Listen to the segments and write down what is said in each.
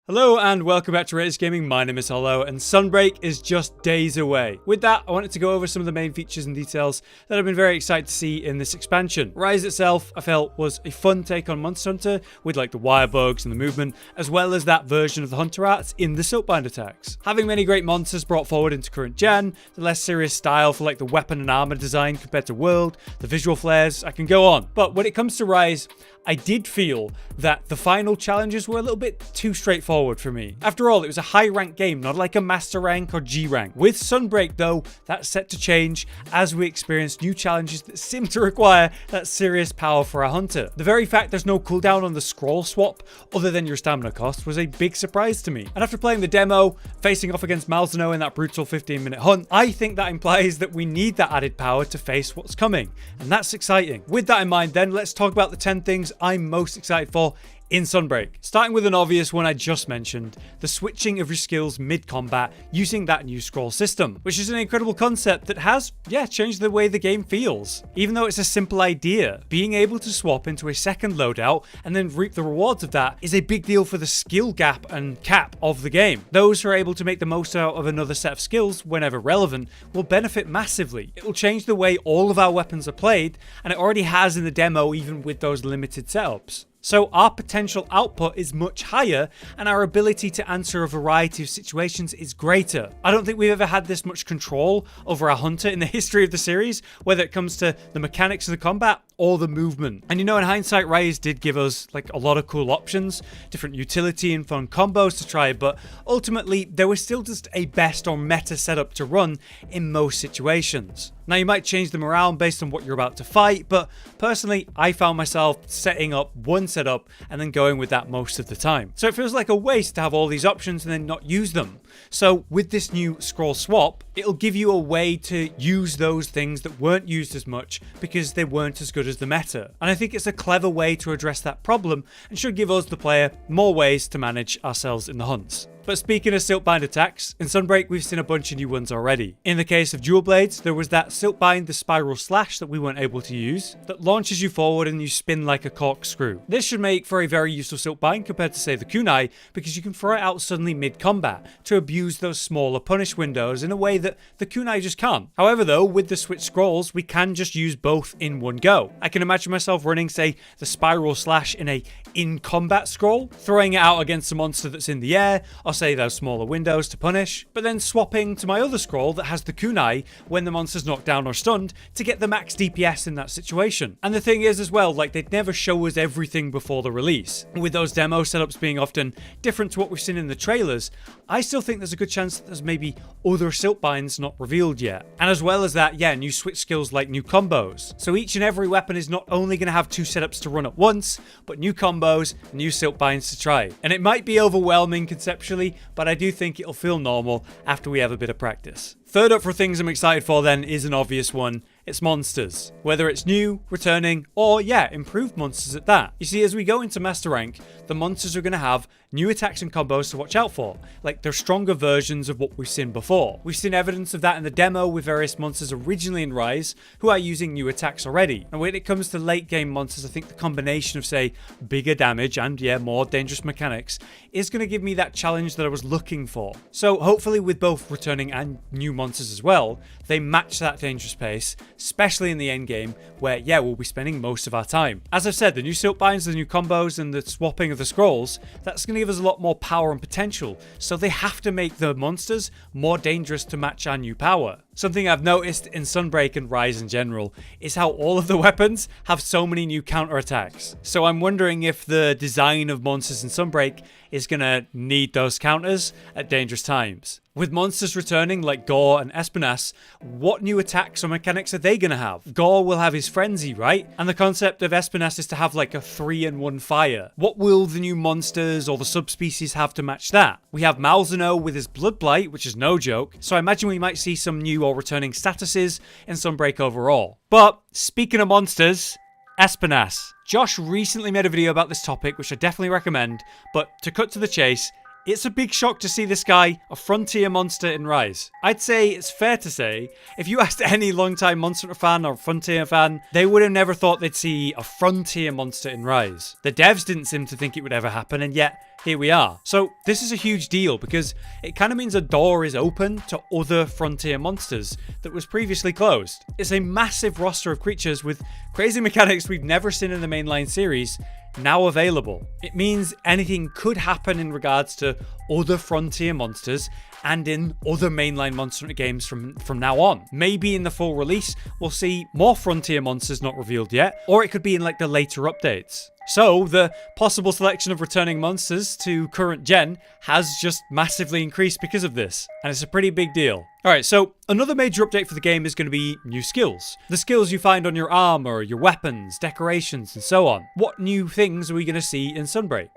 Hello and welcome back to RageGaming. My name is Hollow and Sunbreak is just days away. With that, I wanted to go over some of the main features and details that I've been very excited to see in this expansion. Rise itself, I felt, was a fun take on Monster Hunter with like the wire bugs and the movement, as well as that version of the Hunter arts in the SILKBIND attacks. Having many great monsters brought forward into current gen, the less serious style for like the weapon and armor design compared to World, the visual flares, I can go on. But when it comes to Rise, I did feel that the final challenges were a little bit too straightforward for me. After all, it was a high rank game, not like a master rank or G rank. With Sunbreak though, that's set to change as we experience new challenges that seem to require that serious power for a hunter. The very fact there's no cooldown on the scroll swap other than your stamina cost was a big surprise to me. And after playing the demo, facing off against Malzeno in that brutal 15-minute hunt, I think that implies that we need that added power to face what's coming. And that's exciting. With that in mind then, let's talk about the 10 things I'm most excited for in Sunbreak. Starting with an obvious one I just mentioned, the switching of your skills mid-combat using that new scroll system, which is an incredible concept that has, changed the way the game feels. Even though it's a simple idea, being able to swap into a second loadout and then reap the rewards of that is a big deal for the skill gap and cap of the game. Those who are able to make the most out of another set of skills whenever relevant will benefit massively. It will change the way all of our weapons are played, and it already has in the demo even with those limited setups. So our potential output is much higher and our ability to answer a variety of situations is greater. I don't think we've ever had this much control over our hunter in the history of the series, whether it comes to the mechanics of the combat or the movement. And in hindsight, Rise did give us like a lot of cool options, different utility and fun combos to try, but ultimately there was still just a best or meta setup to run in most situations. Now you might change them around based on what you're about to fight, but personally I found myself setting up one setup and then going with that most of the time. So it feels like a waste to have all these options and then not use them. So with this new scroll swap, it'll give you a way to use those things that weren't used as much because they weren't as good as the meta. And I think it's a clever way to address that problem and should give us, the player, more ways to manage ourselves in the hunts. But speaking of SILKBIND attacks, in Sunbreak we've seen a bunch of new ones already. In the case of dual blades, there was that SILKBIND the spiral slash that we weren't able to use, that launches you forward and you spin like a corkscrew. This should make for a very useful SILKBIND compared to say the kunai, because you can throw it out suddenly mid-combat to abuse those smaller punish windows in a way that the kunai just can't. However though, with the switch scrolls, we can just use both in one go. I can imagine myself running, say, the spiral slash in a in-combat scroll, throwing it out against a monster that's in the air, or say those smaller windows to punish, but then swapping to my other scroll that has the kunai when the monster's knocked down or stunned to get the max DPS in that situation. And the thing is as well, like they'd never show us everything before the release. With those demo setups being often different to what we've seen in the trailers, I still think there's a good chance that there's maybe other SILKBINDs not revealed yet. And as well as that, new switch skills like new combos. So each and every weapon is not only going to have two setups to run at once, but new combos, new SILKBINDs to try. And it might be overwhelming conceptually, but I do think it'll feel normal after we have a bit of practice. Third up for things I'm excited for then is an obvious one. It's monsters. Whether it's new, returning, or improved monsters at that. You see, as we go into Master Rank, the monsters are going to have new attacks and combos to watch out for. Like, they're stronger versions of what we've seen before. We've seen evidence of that in the demo with various monsters originally in Rise who are using new attacks already. And when it comes to late game monsters, I think the combination of, say, bigger damage and, more dangerous mechanics is going to give me that challenge that I was looking for. So hopefully with both returning and new monsters as well, they match that dangerous pace, especially in the end game where, we'll be spending most of our time. As I've said, the new SILKBINDs, the new combos, and the swapping of the scrolls, that's going to give us a lot more power and potential, so they have to make the monsters more dangerous to match our new power. Something I've noticed in Sunbreak and Rise in general is how all of the weapons have so many new counterattacks. So I'm wondering if the design of monsters in Sunbreak is going to need those counters at dangerous times. With monsters returning like Gore and Espinas, what new attacks or mechanics are they going to have? Gore will have his frenzy, right? And the concept of Espinas is to have like a 3-in-1 fire. What will the new monsters or the subspecies have to match that? We have Malzeno with his blood blight, which is no joke, so I imagine we might see some new or returning statuses in Sunbreak overall. But speaking of monsters, Espinas. Josh recently made a video about this topic, which I definitely recommend, but to cut to the chase, It's a big shock to see this guy a frontier monster in Rise. I'd say it's fair to say, if you asked any longtime Monster Hunter fan or Frontier fan, they would have never thought they'd see a frontier monster in Rise. The devs didn't seem to think it would ever happen, and yet here we are. So this is a huge deal because it kind of means a door is open to other frontier monsters that was previously closed. It's a massive roster of creatures with crazy mechanics we've never seen in the mainline series now available. It means anything could happen in regards to other frontier monsters and in other mainline Monster Hunter games from now on. Maybe in the full release, we'll see more frontier monsters not revealed yet, or it could be in like the later updates. So the possible selection of returning monsters to current gen has just massively increased because of this, and it's a pretty big deal. Alright, so another major update for the game is going to be new skills. The skills you find on your armor, your weapons, decorations, and so on. What new things are we going to see in Sunbreak?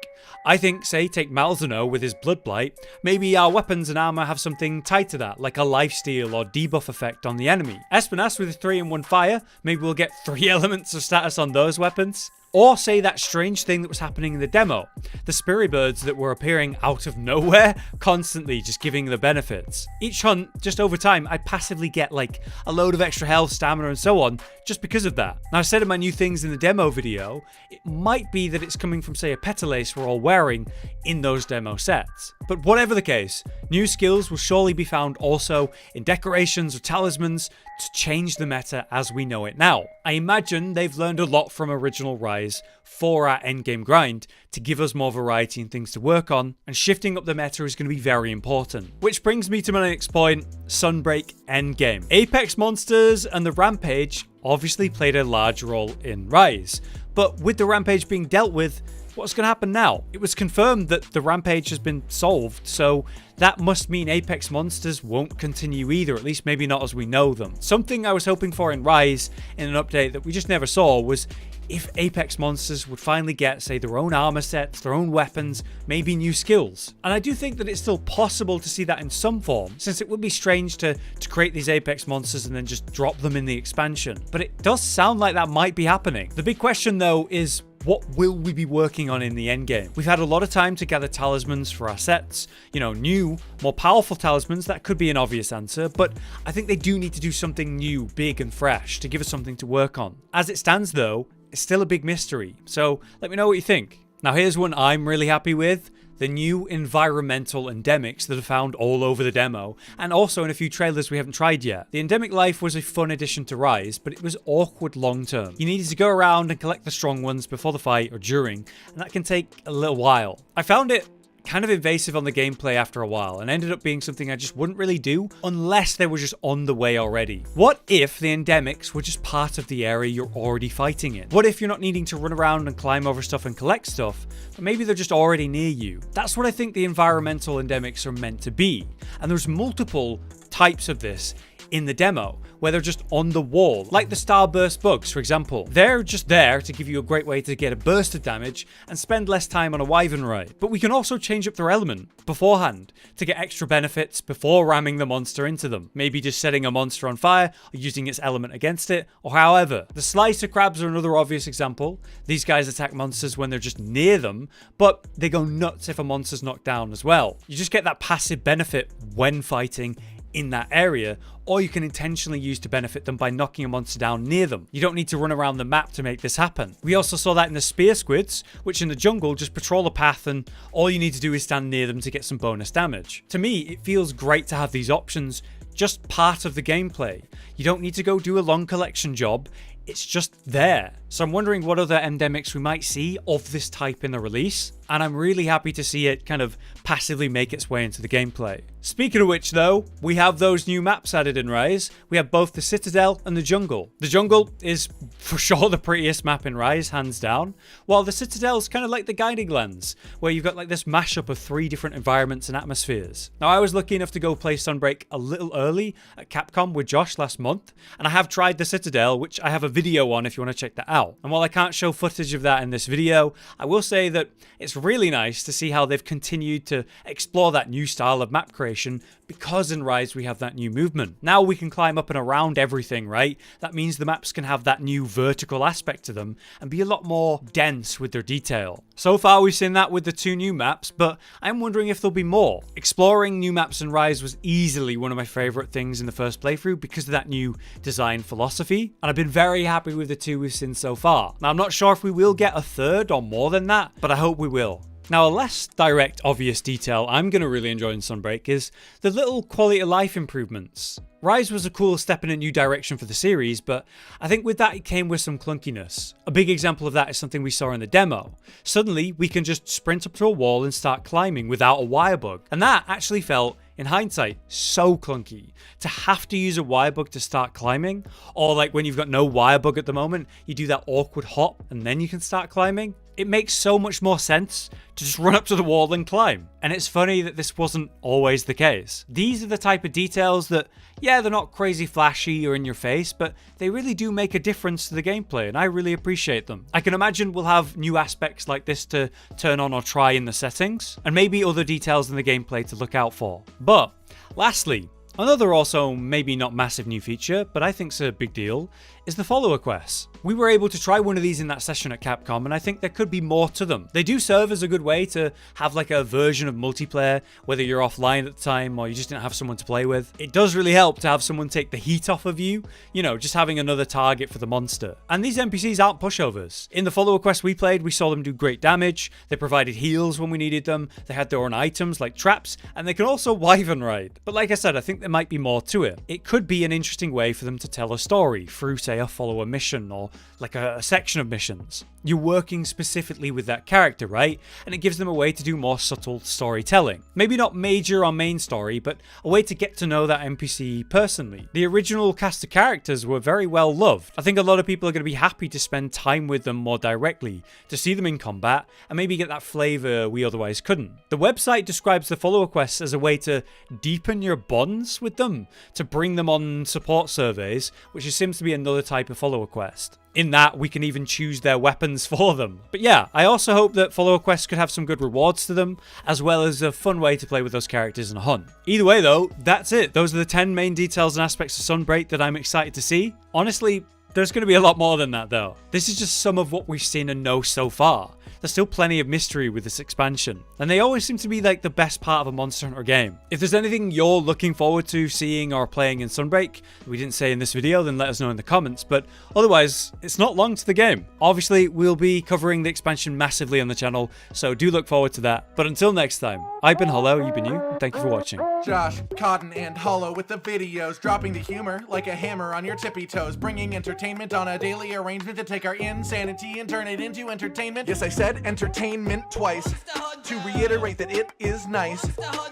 I think, say, take Malzeno with his Blood Blight, maybe our weapons and armor have something tied to that, like a lifesteal or debuff effect on the enemy. Espinas with his 3-in-1 fire, maybe we'll get 3 elements of status on those weapons. Or say that strange thing that was happening in the demo, the spirit birds that were appearing out of nowhere, constantly just giving the benefits. Each hunt, just over time, I'd passively get like a load of extra health, stamina, and so on, just because of that. Now, I said in my new things in the demo video, it might be that it's coming from, say, a petalace we're all wearing in those demo sets. But whatever the case, new skills will surely be found also in decorations or talismans to change the meta as we know it now. I imagine they've learned a lot from original Rise for our endgame grind to give us more variety and things to work on, and shifting up the meta is going to be very important. Which brings me to my next point, Sunbreak endgame. Apex monsters and the Rampage obviously played a large role in Rise, but with the Rampage being dealt with, what's going to happen now? It was confirmed that the Rampage has been solved, so that must mean Apex monsters won't continue either, at least maybe not as we know them. Something I was hoping for in Rise in an update that we just never saw was if Apex monsters would finally get, say, their own armor sets, their own weapons, maybe new skills. And I do think that it's still possible to see that in some form, since it would be strange to create these Apex monsters and then just drop them in the expansion. But it does sound like that might be happening. The big question though is, what will we be working on in the endgame? We've had a lot of time to gather talismans for our sets. You know, new, more powerful talismans, that could be an obvious answer, but I think they do need to do something new, big and fresh to give us something to work on. As it stands though, it's still a big mystery, so let me know what you think. Now here's one I'm really happy with. The new environmental endemics that are found all over the demo, and also in a few trailers we haven't tried yet. The endemic life was a fun addition to Rise, but it was awkward long term. You needed to go around and collect the strong ones before the fight or during, and that can take a little while. I found it kind of invasive on the gameplay after a while, and ended up being something I just wouldn't really do unless they were just on the way already. What if the endemics were just part of the area you're already fighting in? What if you're not needing to run around and climb over stuff and collect stuff, but maybe they're just already near you? That's what I think the environmental endemics are meant to be, and there's multiple types of this in the demo, where they're just on the wall, like the starburst bugs, for example. They're just there to give you a great way to get a burst of damage and spend less time on a wyvern ride. But we can also change up their element beforehand to get extra benefits before ramming the monster into them. Maybe just setting a monster on fire or using its element against it, or however. The slicer crabs are another obvious example. These guys attack monsters when they're just near them, but they go nuts if a monster's knocked down as well. You just get that passive benefit when fighting in that area, or you can intentionally use to benefit them by knocking a monster down near them. You don't need to run around the map to make this happen. We also saw that in the spear squids, which in the jungle just patrol the path and all you need to do is stand near them to get some bonus damage. To me, it feels great to have these options just part of the gameplay. You don't need to go do a long collection job, it's just there. So I'm wondering what other endemics we might see of this type in the release, and I'm really happy to see it kind of passively make its way into the gameplay. Speaking of which though, we have those new maps added in Rise. We have both the Citadel and the Jungle. The Jungle is for sure the prettiest map in Rise, hands down, while the Citadel is kind of like the Guiding Lens, where you've got like this mashup of 3 different environments and atmospheres. Now I was lucky enough to go play Sunbreak a little early at Capcom with Josh last month, and I have tried the Citadel, which I have a video on if you want to check that out. out. And while I can't show footage of that in this video, I will say that it's really nice to see how they've continued to explore that new style of map creation, because in Rise we have that new movement. Now we can climb up and around everything, right? That means the maps can have that new vertical aspect to them and be a lot more dense with their detail. So far we've seen that with the 2 new maps, but I'm wondering if there'll be more. Exploring new maps in Rise was easily one of my favourite things in the first playthrough because of that new design philosophy, and I've been very happy with the 2 we've seen so far. Now I'm not sure if we will get a 3rd or more than that, but I hope we will. Now, a less direct, obvious detail I'm going to really enjoy in Sunbreak is the little quality of life improvements. Rise was a cool step in a new direction for the series, but I think with that it came with some clunkiness. A big example of that is something we saw in the demo. Suddenly, we can just sprint up to a wall and start climbing without a wire bug, and that actually felt, in hindsight, so clunky. To have to use a wire bug to start climbing, or like when you've got no wire bug at the moment, you do that awkward hop and then you can start climbing. It makes so much more sense to just run up to the wall and climb. And it's funny that this wasn't always the case. These are the type of details that, yeah, they're not crazy flashy or in your face, but they really do make a difference to the gameplay, and I really appreciate them. I can imagine we'll have new aspects like this to turn on or try in the settings, and maybe other details in the gameplay to look out for. But lastly, another also maybe not massive new feature, but I think's a big deal, is the follower quests. We were able to try one of these in that session at Capcom, and I think there could be more to them. They do serve as a good way to have like a version of multiplayer, whether you're offline at the time or you just didn't have someone to play with. It does really help to have someone take the heat off of you, you know, just having another target for the monster. And these NPCs aren't pushovers. In the follower quest we played, we saw them do great damage, they provided heals when we needed them, they had their own items like traps, and they can also wyvern ride. But like I said, I think there might be more to it. It could be an interesting way for them to tell a story through, say, a follower mission or like a section of missions. You're working specifically with that character, right? And it gives them a way to do more subtle storytelling. Maybe not major or main story, but a way to get to know that NPC personally. The original cast of characters were very well loved. I think a lot of people are going to be happy to spend time with them more directly, to see them in combat, and maybe get that flavour we otherwise couldn't. The website describes the follower quests as a way to deepen your bonds with them, to bring them on support surveys, which seems to be another type of follower quest. In that, we can even choose their weapons for them. But yeah, I also hope that follower quests could have some good rewards to them, as well as a fun way to play with those characters in a hunt. Either way though, that's it. Those are the 10 main details and aspects of Sunbreak that I'm excited to see. Honestly, there's going to be a lot more than that though. This is just some of what we've seen and know so far. There's still plenty of mystery with this expansion, and they always seem to be like the best part of a Monster Hunter game. If there's anything you're looking forward to seeing or playing in Sunbreak that we didn't say in this video, then let us know in the comments, but otherwise, it's not long to the game. Obviously, we'll be covering the expansion massively on the channel, so do look forward to that. But until next time, I've been Hollow, you've been you, and thank you for watching. Josh, Cotton, and Hollow with the videos, dropping the humor like a hammer on your tippy toes, bringing entertainment on a daily arrangement to take our insanity and turn it into entertainment. Yes, I said entertainment twice, to reiterate that it is nice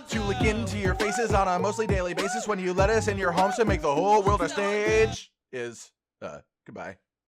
to look into your faces on a mostly daily basis when you let us in your homes to make the whole world a stage. Goodbye.